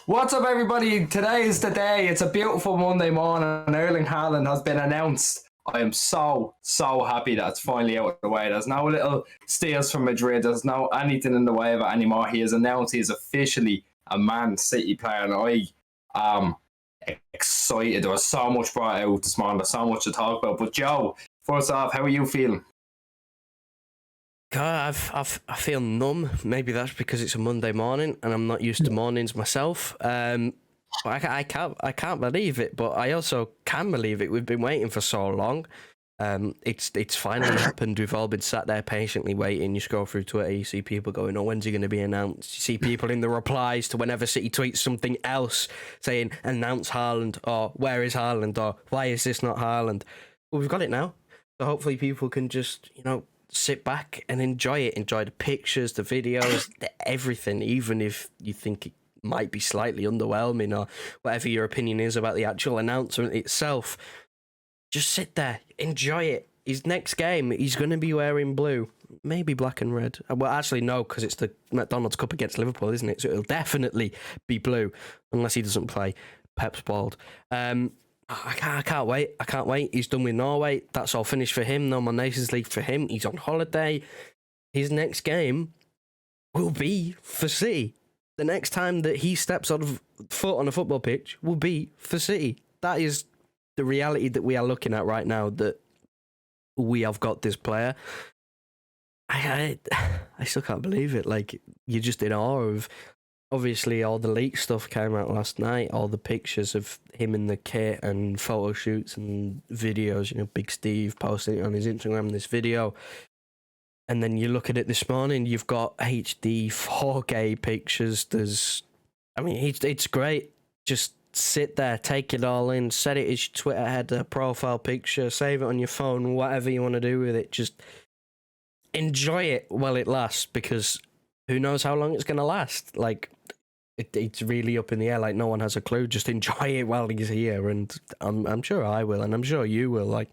What's up, everybody? Today is the day. It's a beautiful Monday morning, and Erling Haaland has been announced. I am so happy that it's finally out of the way. There's no little steals from Madrid. There's no anything in the way of it anymore. He is announced. He is officially a Man City player, and I am excited. There was so much brought out this morning. There's so much to talk about. But Joe, first off, how are you feeling? God, I feel numb. Maybe that's because it's a Monday morning and I'm not used to mornings myself. But I can't believe it. But I also can believe it. We've been waiting for so long. It's finally happened. We've all been sat there patiently waiting. You scroll through Twitter, you see people going, "Oh, when's he going to be announced?" You see people in the replies to whenever City tweets something else saying, "Announce Haaland," or "Where is Haaland?" or "Why is this not Haaland?" Well, we've got it now. So hopefully people can just, sit back and enjoy it. Enjoy the pictures, the videos, everything, even if you think it might be slightly underwhelming or whatever your opinion is about the actual announcement itself. Just sit there, enjoy it. His next game, he's going to be wearing blue, maybe black and red. Well, actually, no, because it's the McDonald's Cup against Liverpool, isn't it? So it'll definitely be blue, unless he doesn't play. Pep spoiled. I can't wait. I can't wait. He's done with Norway. That's all finished for him. No more Nations League for him. He's on holiday. His next game will be for City. The next time that he steps foot on a football pitch will be for City. That is the reality that we are looking at right now, that we have got this player. I still can't believe it. Like, you're just in awe of... Obviously, all the leak stuff came out last night, all the pictures of him in the kit and photo shoots and videos, Big Steve posting it on his Instagram, this video. And then you look at it this morning, you've got HD 4K pictures. It's great. Just sit there, take it all in, set it as your Twitter header, profile picture, save it on your phone, whatever you want to do with it. Just enjoy it while it lasts, because who knows how long it's going to last. Like, it's really up in the air. Like, no one has a clue. Just enjoy it while he's here, and I'm sure I will, and I'm sure you will. Like,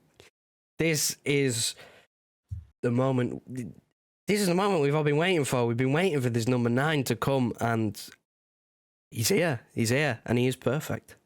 this is the moment. This is the moment we've all been waiting for. We've been waiting for this number 9 to come, and he's here. He's here, and he is perfect.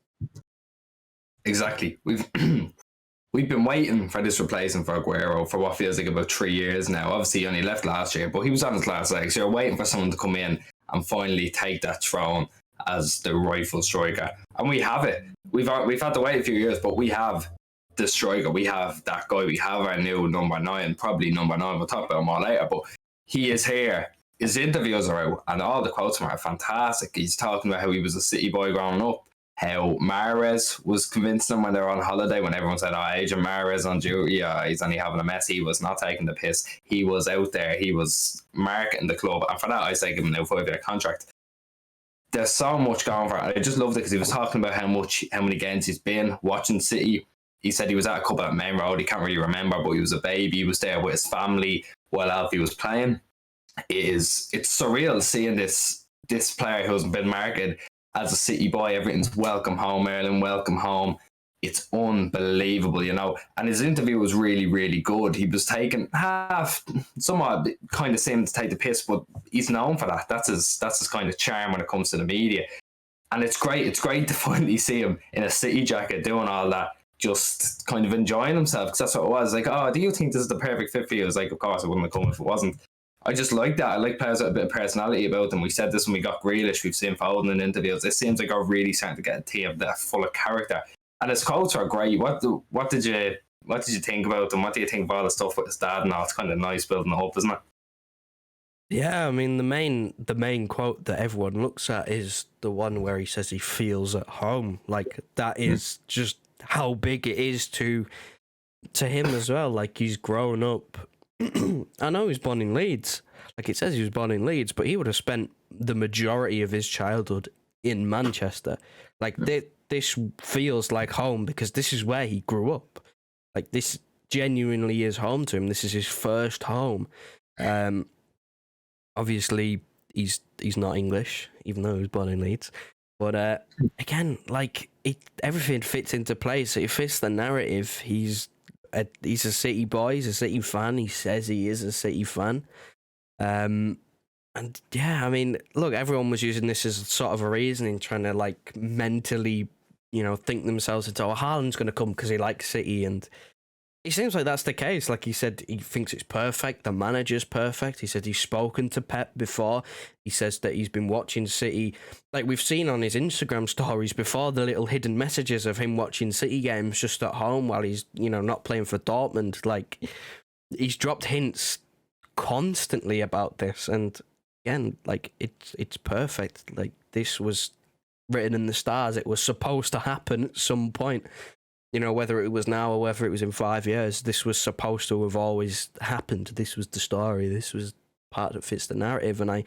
Exactly. We've been waiting for this replacement for Aguero for what feels like about 3 years now. Obviously, he only left last year, but he was on his last leg. So you're waiting for someone to come in and finally take that throne as the rightful striker. And we have it. We've had to wait a few years, but we have the striker. We have that guy. We have our new number 9, probably number 9. We'll talk about him more later, but he is here. His interviews are out, and all the quotes from him are fantastic. He's talking about how he was a City boy growing up, how Mahrez was convincing him when they were on holiday, when everyone said, "Oh, Agent Mahrez on duty, he's only having a mess." He was not taking the piss. He was out there. He was marketing the club. And for that, I say give him a 5-year contract. There's so much going for it. I just loved it because he was talking about how many games he's been watching City. He said he was at a couple at Main Road. He can't really remember, but he was a baby. He was there with his family while Alfie was playing. It's surreal seeing this player who's been marketed as a City boy. Everything's welcome home, Erling, welcome home. It's unbelievable, And his interview was really, really good. He was taking somewhat kind of seemed to take the piss, but he's known for that. That's his kind of charm when it comes to the media. And it's great. It's great to finally see him in a City jacket doing all that, just kind of enjoying himself, because that's what it was. Like, "Oh, do you think this is the perfect fit for you?" I was like, of course, it wouldn't have come if it wasn't. I just like that. I like players with a bit of personality about them. We said this when we got Grealish. We've seen Foden in interviews. It seems like we're really starting to get a team that full of character. And his quotes are great. What did you think about them? What do you think of all the stuff with his dad and all? It's kind of nice building it up, isn't it? Yeah, I mean, the main quote that everyone looks at is the one where he says he feels at home. Like, that is just how big it is to him as well. Like, he's grown up. I know he was born in Leeds. Like, it says he was born in Leeds, but he would have spent the majority of his childhood in Manchester. Like, this feels like home because this is where he grew up. Like, this genuinely is home to him. This is his first home. Obviously, he's not English, even though he was born in Leeds. But again, like, everything fits into place. It fits the narrative. He's a City boy. He's a City fan. He says he is a City fan. And yeah, I mean, look, everyone was using this as sort of a reasoning, trying to like mentally, think themselves into, oh, Haaland's going to come because he likes City. And it seems like that's the case. Like he said, he thinks it's perfect. The manager's perfect. He said he's spoken to Pep before. He says that he's been watching City. Like we've seen on his Instagram stories before, the little hidden messages of him watching City games just at home while he's, not playing for Dortmund. Like he's dropped hints constantly about this. And again, like it's perfect. Like this was written in the stars. It was supposed to happen at some point. Whether it was now or whether it was in 5 years, this was supposed to have always happened. This was the story. This was part that fits the narrative. And I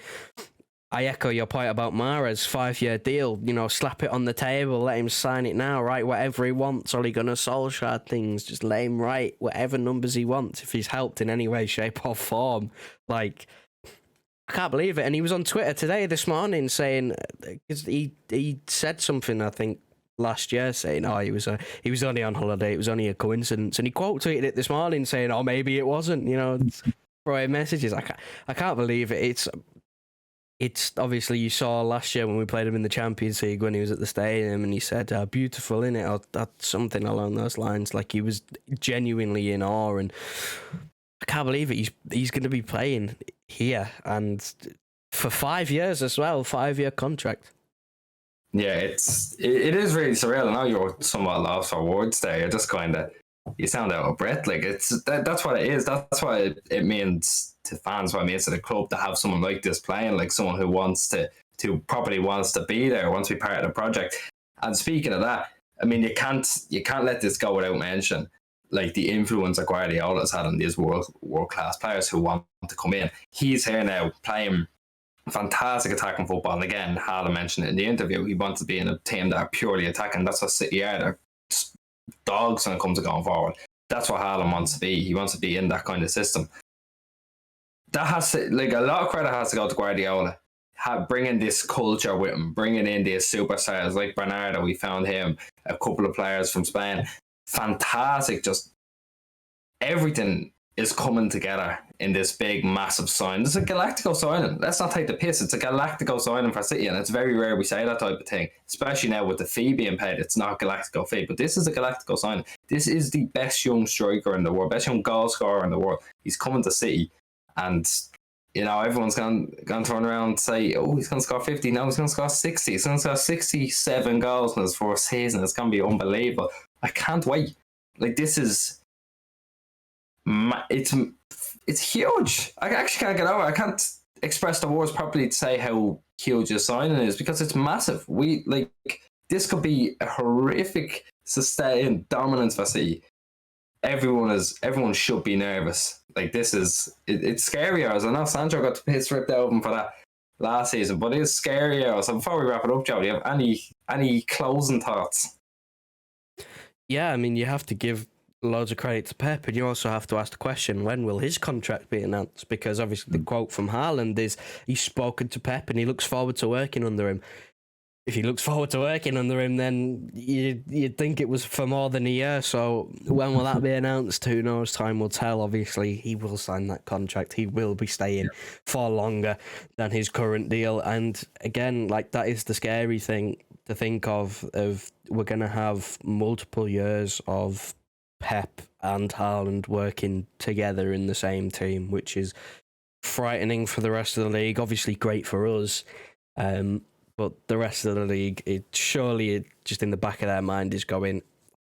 echo your point about Mahrez, 5-year deal. Slap it on the table, let him sign it now, write whatever he wants. Ole Gunnar Solskjaer things, just let him write whatever numbers he wants if he's helped in any way, shape, or form. Like, I can't believe it. And he was on Twitter this morning saying, because he said something, I think, last year, saying, oh, he was only on holiday, it was only a coincidence. And he quote tweeted it this morning saying, oh, maybe it wasn't, throwing messages. I can't believe it. It's obviously, you saw last year when we played him in the Champions League when he was at the stadium and he said, beautiful, innit? Or something along those lines. Like he was genuinely in awe, and I can't believe it. He's going to be playing here and for 5 years as well, 5-year contract. Yeah, it is really surreal. I know you're somewhat lost for words there. You're just kind of, you sound out of breath. Like that's what it is. That's what it means to fans. What it means to the club to have someone like this playing, like someone who wants to properly wants to be there, wants to be part of the project. And speaking of that, I mean, you can't let this go without mention, like the influence that Guardiola's had on these world class players who want to come in. He's here now playing fantastic attacking football. And again, Haaland mentioned it in the interview, he wants to be in a team that are purely attacking. That's what City are. They're dogs when it comes to going forward. That's what Haaland wants to be. He wants to be in that kind of system. That has to, like, a lot of credit has to go to Guardiola. Bringing this culture with him, bringing in these superstars like Bernardo, we found him, a couple of players from Spain. Fantastic. Just everything is coming together in this big, massive sign. It's a Galactico signing. Let's not take the piss. It's a Galactico signing for City, and it's very rare we say that type of thing, especially now with the fee being paid. It's not a Galactico fee, but this is a Galactico signing. This is the best young striker in the world, best young goal scorer in the world. He's coming to City, and everyone's going to turn around and say, oh, he's going to score 50. No, he's going to score 60. He's going to score 67 goals in his first season. It's going to be unbelievable. I can't wait. Like, this is... It's huge. I actually can't get over it. I can't express the words properly to say how huge this signing is, because it's massive. This could be a horrific sustained dominance for City. Everyone should be nervous. Like, this is it's scary hours. I know Sancho got the piss ripped out of him for that last season, but it's scary hours. So before we wrap it up, Joe, do you have any closing thoughts? Yeah, I mean, you have to give loads of credit to Pep, and you also have to ask the question, when will his contract be announced? Because obviously the quote from Haaland is he's spoken to Pep and he looks forward to working under him. If he looks forward to working under him, then you'd think it was for more than a year. So when will that be announced? Who knows? Time will tell. Obviously, he will sign that contract. He will be staying for longer than his current deal. And again, like, that is the scary thing to think of we're going to have multiple years of Pep and Haaland working together in the same team, which is frightening for the rest of the league. Obviously great for us, but the rest of the league, it just in the back of their mind is going,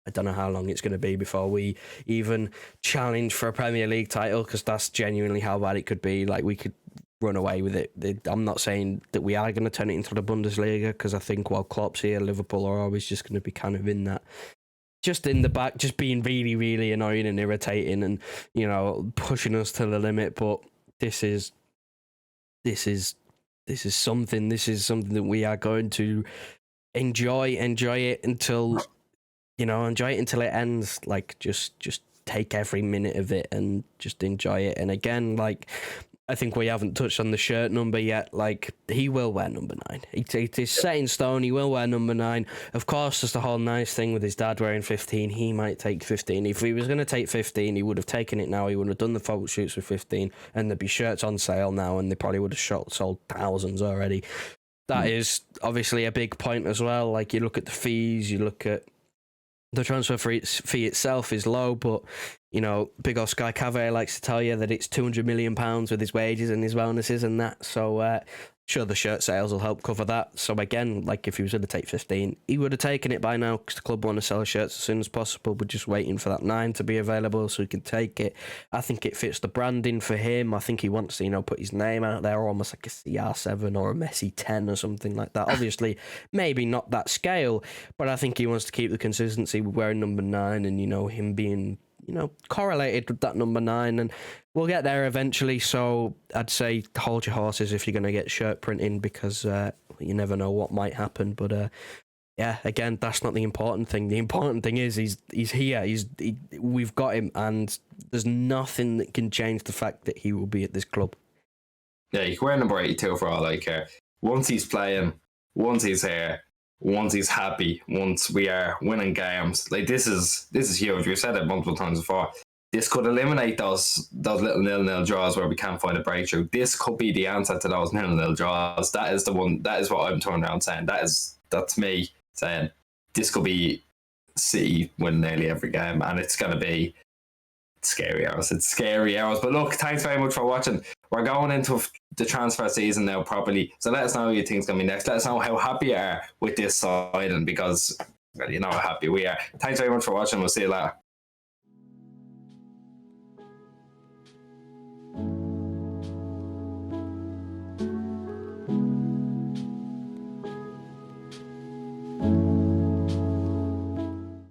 I don't know how long it's going to be before we even challenge for a Premier League title, because that's genuinely how bad it could be. Like, we could run away with it. I'm not saying that we are going to turn it into the Bundesliga, because I think while Klopp's here, Liverpool are always just going to be kind of in that, just in the back, just being really, really annoying and irritating and, pushing us to the limit. But this is something that we are going to enjoy it until it ends. Like, just take every minute of it and just enjoy it. And again, like, I think we haven't touched on the shirt number yet. Like, he will wear number 9. It is set in stone. He will wear number 9. Of course, there's the whole nice thing with his dad wearing 15. He might take 15. If he was going to take 15, he would have taken it now. He would have done the photo shoots with 15, and there'd be shirts on sale now, and they probably would have sold thousands already. That is obviously a big point as well. Like, you look at the fees, you look at the transfer fee itself is low, but, you know, big old Sky Cave likes to tell you that it's £200 million with his wages and his bonuses and that. So, sure, the shirt sales will help cover that. So, again, like, if he was going to take 15, he would have taken it by now because the club want to sell shirts as soon as possible. We're just waiting for that 9 to be available so he can take it. I think it fits the branding for him. I think he wants to, you know, put his name out there, almost like a CR7 or a Messi 10 or something like that. Obviously, maybe not that scale, but I think he wants to keep the consistency with wearing number 9 and, you know, him being, you know, correlated with that number 9, and we'll get there eventually. So I'd say hold your horses if you're going to get shirt printing, because you never know what might happen. But yeah, again, that's not the important thing. The important thing is he's here. We've got him, and there's nothing that can change the fact that he will be at this club. Yeah, you can wear number 82 for all I care. Once he's playing, once he's here, once he's happy, once we are winning games, like this is huge. We've said it multiple times before. This could eliminate those little 0-0 draws where we can't find a breakthrough. This could be the answer to those 0-0 draws. That is the one. That is what I'm turning around saying. That's me saying this could be City win nearly every game, and it's going to be scary hours. It's scary hours. But look, thanks very much for watching. We're going into the transfer season now properly. So let us know who you think is going to be next. Let us know how happy you are with this signing, because, well, you know how happy we are. Thanks very much for watching. We'll see you later.